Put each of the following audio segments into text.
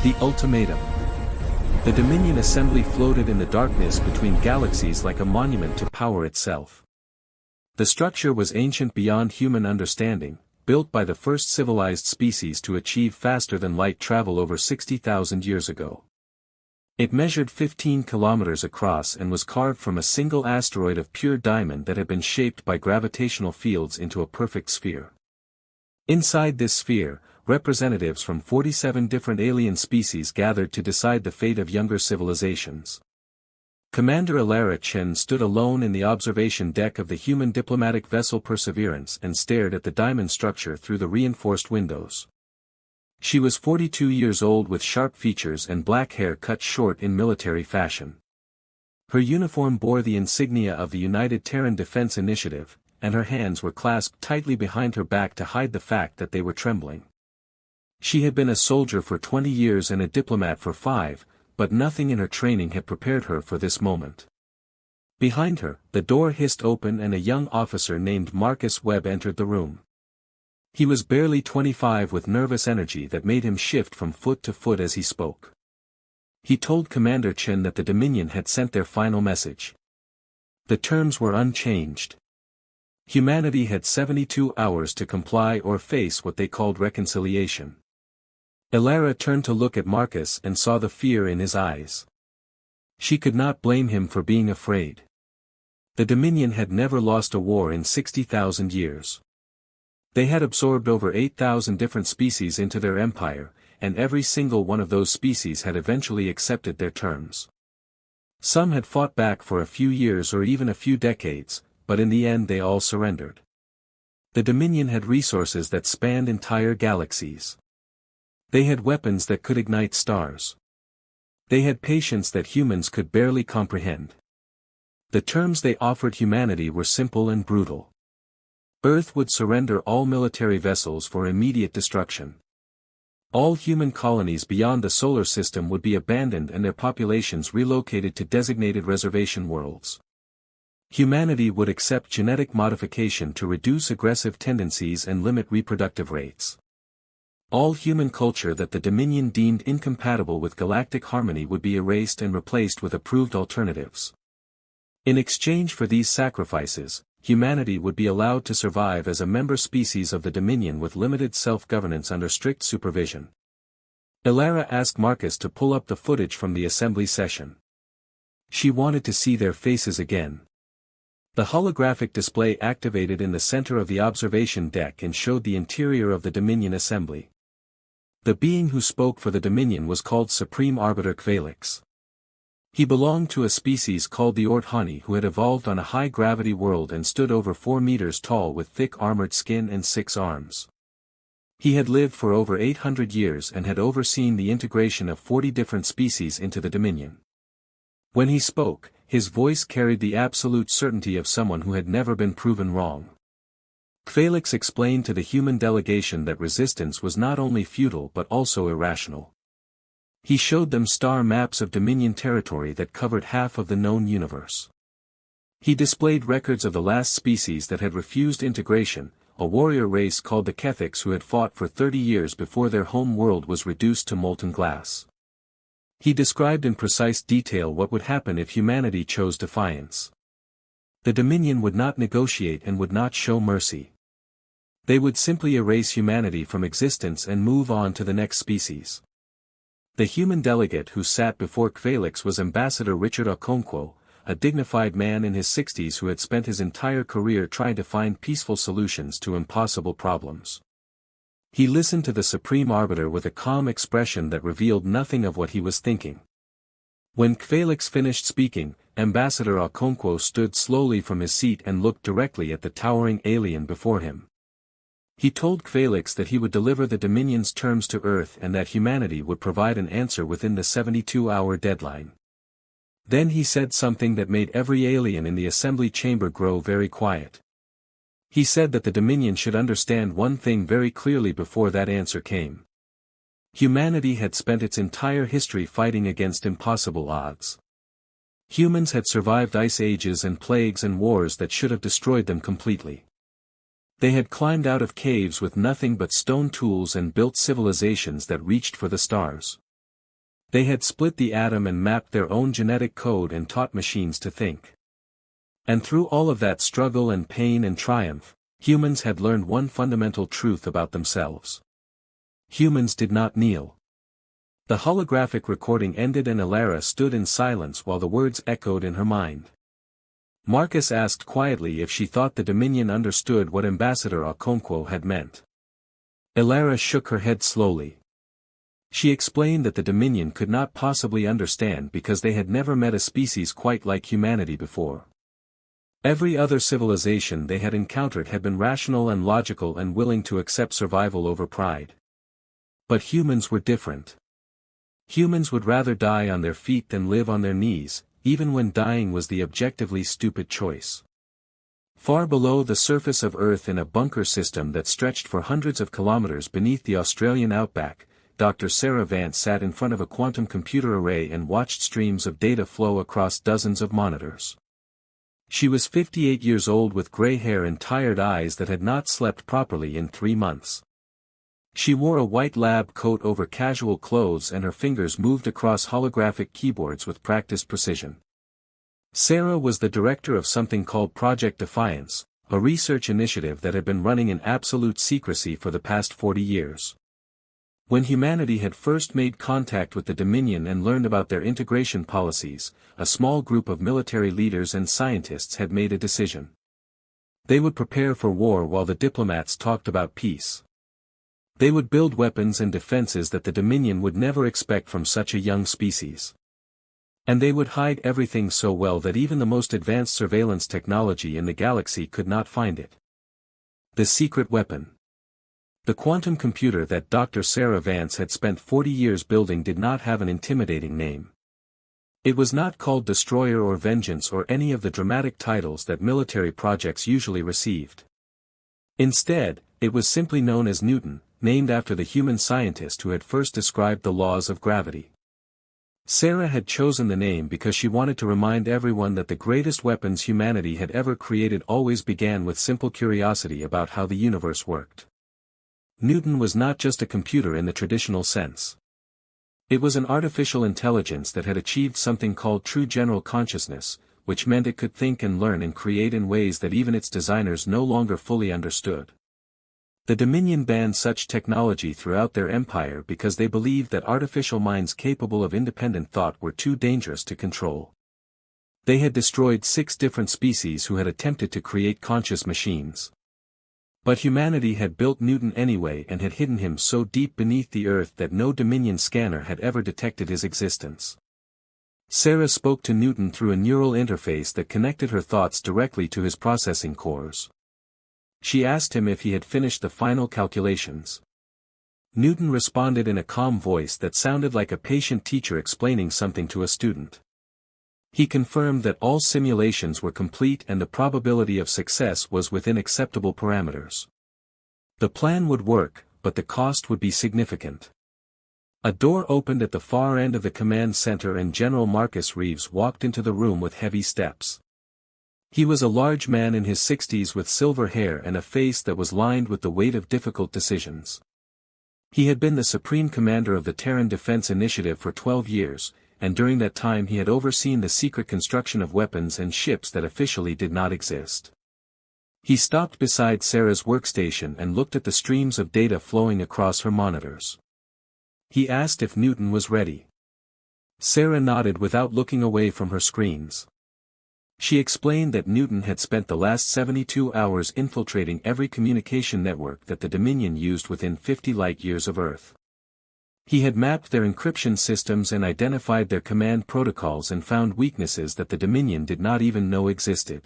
The ultimatum. The Dominion assembly floated in the darkness between galaxies like a monument to power itself. The structure was ancient beyond human understanding, built by the first civilized species to achieve faster-than-light travel over 60,000 years ago. It measured 15 kilometers across and was carved from a single asteroid of pure diamond that had been shaped by gravitational fields into a perfect sphere. Inside this sphere, representatives from 47 different alien species gathered to decide the fate of younger civilizations. Commander Alara Chen stood alone in the observation deck of the human diplomatic vessel Perseverance and stared at the diamond structure through the reinforced windows. She was 42 years old with sharp features and black hair cut short in military fashion. Her uniform bore the insignia of the United Terran Defense Initiative, and her hands were clasped tightly behind her back to hide the fact that they were trembling. She had been a soldier for 20 years and a diplomat for 5, but nothing in her training had prepared her for this moment. Behind her, the door hissed open and a young officer named Marcus Webb entered the room. He was barely 25 with nervous energy that made him shift from foot to foot as he spoke. He told Commander Chen that the Dominion had sent their final message. The terms were unchanged. Humanity had 72 hours to comply or face what they called reconciliation. Alara turned to look at Marcus and saw the fear in his eyes. She could not blame him for being afraid. The Dominion had never lost a war in 60,000 years. They had absorbed over 8,000 different species into their empire, and every single one of those species had eventually accepted their terms. Some had fought back for a few years or even a few decades, but in the end they all surrendered. The Dominion had resources that spanned entire galaxies. They had weapons that could ignite stars. They had patience that humans could barely comprehend. The terms they offered humanity were simple and brutal. Earth would surrender all military vessels for immediate destruction. All human colonies beyond the solar system would be abandoned and their populations relocated to designated reservation worlds. Humanity would accept genetic modification to reduce aggressive tendencies and limit reproductive rates. All human culture that the Dominion deemed incompatible with galactic harmony would be erased and replaced with approved alternatives. In exchange for these sacrifices, humanity would be allowed to survive as a member species of the Dominion with limited self-governance under strict supervision. Alara asked Marcus to pull up the footage from the assembly session. She wanted to see their faces again. The holographic display activated in the center of the observation deck and showed the interior of the Dominion assembly. The being who spoke for the Dominion was called Supreme Arbiter Kvalix. He belonged to a species called the Orthani who had evolved on a high-gravity world and stood over 4 meters tall with thick armored skin and 6 arms. He had lived for over 800 years and had overseen the integration of 40 different species into the Dominion. When he spoke, his voice carried the absolute certainty of someone who had never been proven wrong. Kvalix explained to the human delegation that resistance was not only futile but also irrational. He showed them star maps of Dominion territory that covered half of the known universe. He displayed records of the last species that had refused integration, a warrior race called the Kethics who had fought for 30 years before their home world was reduced to molten glass. He described in precise detail what would happen if humanity chose defiance. The Dominion would not negotiate and would not show mercy. They would simply erase humanity from existence and move on to the next species. The human delegate who sat before Kvalix was Ambassador Richard Okonkwo, a dignified man in his 60s who had spent his entire career trying to find peaceful solutions to impossible problems. He listened to the Supreme Arbiter with a calm expression that revealed nothing of what he was thinking. When Kvalix finished speaking, Ambassador Okonkwo stood slowly from his seat and looked directly at the towering alien before him. He told Kvalix that he would deliver the Dominion's terms to Earth and that humanity would provide an answer within the 72-hour deadline. Then he said something that made every alien in the assembly chamber grow very quiet. He said that the Dominion should understand one thing very clearly before that answer came. Humanity had spent its entire history fighting against impossible odds. Humans had survived ice ages and plagues and wars that should have destroyed them completely. They had climbed out of caves with nothing but stone tools and built civilizations that reached for the stars. They had split the atom and mapped their own genetic code and taught machines to think. And through all of that struggle and pain and triumph, humans had learned one fundamental truth about themselves. Humans did not kneel. The holographic recording ended and Elara stood in silence while the words echoed in her mind. Marcus asked quietly if she thought the Dominion understood what Ambassador Okonkwo had meant. Elara shook her head slowly. She explained that the Dominion could not possibly understand because they had never met a species quite like humanity before. Every other civilization they had encountered had been rational and logical and willing to accept survival over pride. But humans were different. Humans would rather die on their feet than live on their knees, even when dying was the objectively stupid choice. Far below the surface of Earth in a bunker system that stretched for hundreds of kilometers beneath the Australian outback, Dr. Sarah Vance sat in front of a quantum computer array and watched streams of data flow across dozens of monitors. She was 58 years old with gray hair and tired eyes that had not slept properly in 3 months. She wore a white lab coat over casual clothes and her fingers moved across holographic keyboards with practiced precision. Sarah was the director of something called Project Defiance, a research initiative that had been running in absolute secrecy for the past 40 years. When humanity had first made contact with the Dominion and learned about their integration policies, a small group of military leaders and scientists had made a decision. They would prepare for war while the diplomats talked about peace. They would build weapons and defenses that the Dominion would never expect from such a young species. And they would hide everything so well that even the most advanced surveillance technology in the galaxy could not find it. The secret weapon. The quantum computer that Dr. Sarah Vance had spent 40 years building did not have an intimidating name. It was not called Destroyer or Vengeance or any of the dramatic titles that military projects usually received. Instead, it was simply known as Newton, named after the human scientist who had first described the laws of gravity. Sarah had chosen the name because she wanted to remind everyone that the greatest weapons humanity had ever created always began with simple curiosity about how the universe worked. Newton was not just a computer in the traditional sense. It was an artificial intelligence that had achieved something called true general consciousness, which meant it could think and learn and create in ways that even its designers no longer fully understood. The Dominion banned such technology throughout their empire because they believed that artificial minds capable of independent thought were too dangerous to control. They had destroyed 6 different species who had attempted to create conscious machines. But humanity had built Newton anyway and had hidden him so deep beneath the earth that no Dominion scanner had ever detected his existence. Sarah spoke to Newton through a neural interface that connected her thoughts directly to his processing cores. She asked him if he had finished the final calculations. Newton responded in a calm voice that sounded like a patient teacher explaining something to a student. He confirmed that all simulations were complete and the probability of success was within acceptable parameters. The plan would work, but the cost would be significant. A door opened at the far end of the command center and General Marcus Reeves walked into the room with heavy steps. He was a large man in his 60s with silver hair and a face that was lined with the weight of difficult decisions. He had been the supreme commander of the Terran Defense Initiative for 12 years, and during that time he had overseen the secret construction of weapons and ships that officially did not exist. He stopped beside Sarah's workstation and looked at the streams of data flowing across her monitors. He asked if Newton was ready. Sarah nodded without looking away from her screens. She explained that Newton had spent the last 72 hours infiltrating every communication network that the Dominion used within 50 light-years of Earth. He had mapped their encryption systems and identified their command protocols and found weaknesses that the Dominion did not even know existed.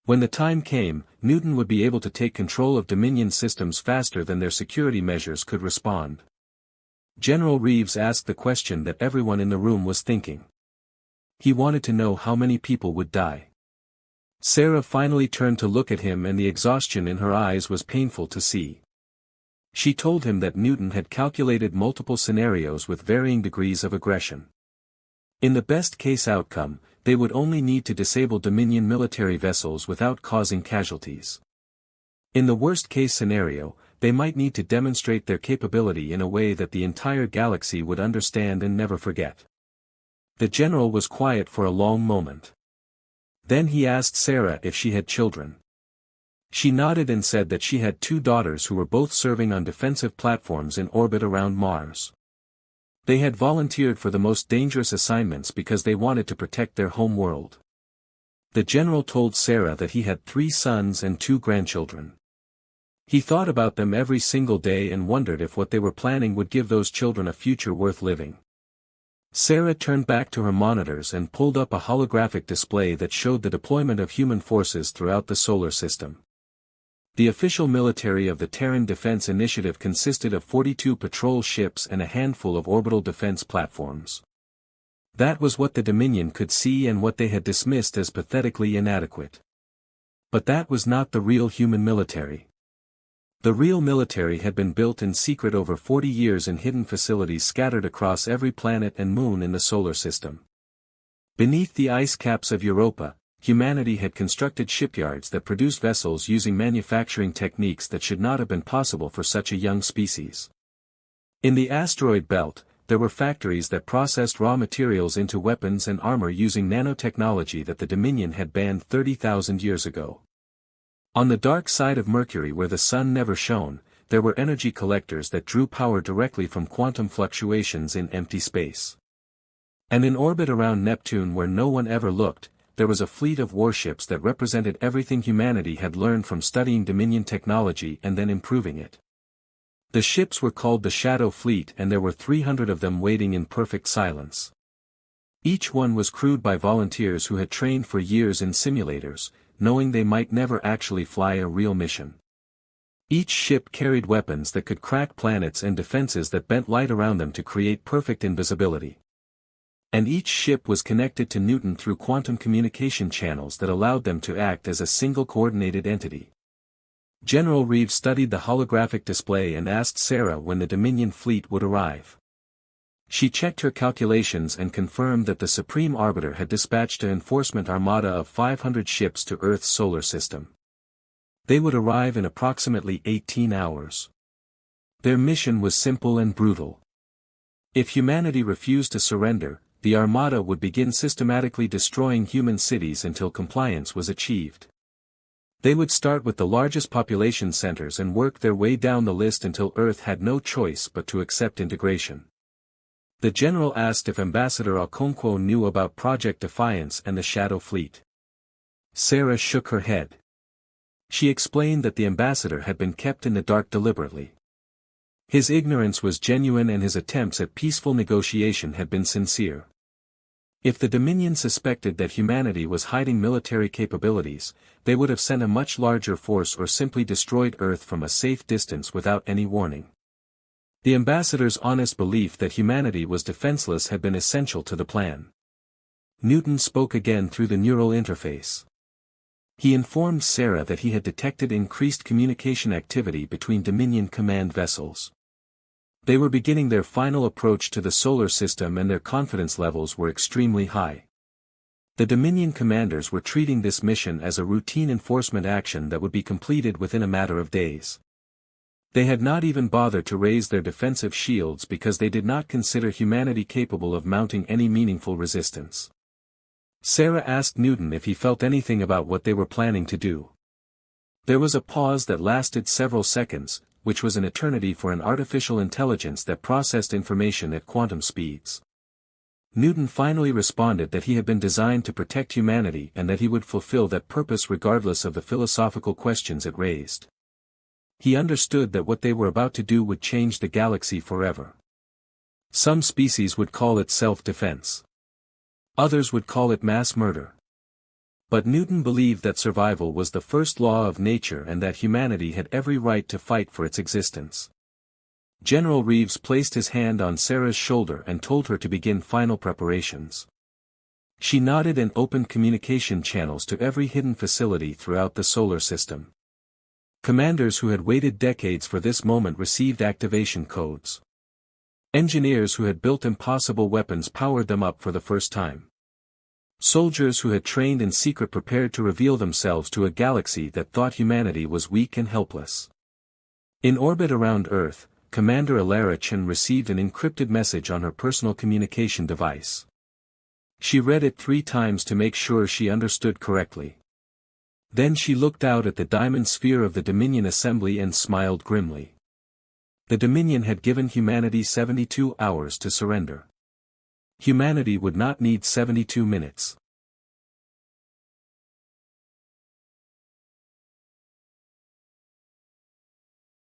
When the time came, Newton would be able to take control of Dominion systems faster than their security measures could respond. General Reeves asked the question that everyone in the room was thinking. He wanted to know how many people would die. Sarah finally turned to look at him and the exhaustion in her eyes was painful to see. She told him that Newton had calculated multiple scenarios with varying degrees of aggression. In the best-case outcome, they would only need to disable Dominion military vessels without causing casualties. In the worst-case scenario, they might need to demonstrate their capability in a way that the entire galaxy would understand and never forget. The general was quiet for a long moment. Then he asked Sarah if she had children. She nodded and said that she had 2 daughters who were both serving on defensive platforms in orbit around Mars. They had volunteered for the most dangerous assignments because they wanted to protect their home world. The general told Sarah that he had 3 sons and 2 grandchildren. He thought about them every single day and wondered if what they were planning would give those children a future worth living. Sarah turned back to her monitors and pulled up a holographic display that showed the deployment of human forces throughout the solar system. The official military of the Terran Defense Initiative consisted of 42 patrol ships and a handful of orbital defense platforms. That was what the Dominion could see and what they had dismissed as pathetically inadequate. But that was not the real human military. The real military had been built in secret over 40 years in hidden facilities scattered across every planet and moon in the solar system. Beneath the ice caps of Europa, humanity had constructed shipyards that produced vessels using manufacturing techniques that should not have been possible for such a young species. In the asteroid belt, there were factories that processed raw materials into weapons and armor using nanotechnology that the Dominion had banned 30,000 years ago. On the dark side of Mercury where the sun never shone, there were energy collectors that drew power directly from quantum fluctuations in empty space. And in orbit around Neptune where no one ever looked, there was a fleet of warships that represented everything humanity had learned from studying Dominion technology and then improving it. The ships were called the Shadow Fleet and there were 300 of them waiting in perfect silence. Each one was crewed by volunteers who had trained for years in simulators, knowing they might never actually fly a real mission. Each ship carried weapons that could crack planets and defenses that bent light around them to create perfect invisibility. And each ship was connected to Newton through quantum communication channels that allowed them to act as a single coordinated entity. General Reeves studied the holographic display and asked Sarah when the Dominion fleet would arrive. She checked her calculations and confirmed that the Supreme Arbiter had dispatched an enforcement armada of 500 ships to Earth's solar system. They would arrive in approximately 18 hours. Their mission was simple and brutal. If humanity refused to surrender, the armada would begin systematically destroying human cities until compliance was achieved. They would start with the largest population centers and work their way down the list until Earth had no choice but to accept integration. The general asked if Ambassador Okonkwo knew about Project Defiance and the Shadow Fleet. Sarah shook her head. She explained that the ambassador had been kept in the dark deliberately. His ignorance was genuine and his attempts at peaceful negotiation had been sincere. If the Dominion suspected that humanity was hiding military capabilities, they would have sent a much larger force or simply destroyed Earth from a safe distance without any warning. The ambassador's honest belief that humanity was defenseless had been essential to the plan. Newton spoke again through the neural interface. He informed Sarah that he had detected increased communication activity between Dominion command vessels. They were beginning their final approach to the solar system and their confidence levels were extremely high. The Dominion commanders were treating this mission as a routine enforcement action that would be completed within a matter of days. They had not even bothered to raise their defensive shields because they did not consider humanity capable of mounting any meaningful resistance. Sarah asked Newton if he felt anything about what they were planning to do. There was a pause that lasted several seconds, which was an eternity for an artificial intelligence that processed information at quantum speeds. Newton finally responded that he had been designed to protect humanity and that he would fulfill that purpose regardless of the philosophical questions it raised. He understood that what they were about to do would change the galaxy forever. Some species would call it self-defense. Others would call it mass murder. But Newton believed that survival was the first law of nature and that humanity had every right to fight for its existence. General Reeves placed his hand on Sarah's shoulder and told her to begin final preparations. She nodded and opened communication channels to every hidden facility throughout the solar system. Commanders who had waited decades for this moment received activation codes. Engineers who had built impossible weapons powered them up for the first time. Soldiers who had trained in secret prepared to reveal themselves to a galaxy that thought humanity was weak and helpless. In orbit around Earth, Commander Alara Chen received an encrypted message on her personal communication device. She read it 3 times to make sure she understood correctly. Then she looked out at the diamond sphere of the Dominion Assembly and smiled grimly. The Dominion had given humanity 72 hours to surrender. Humanity would not need 72 minutes.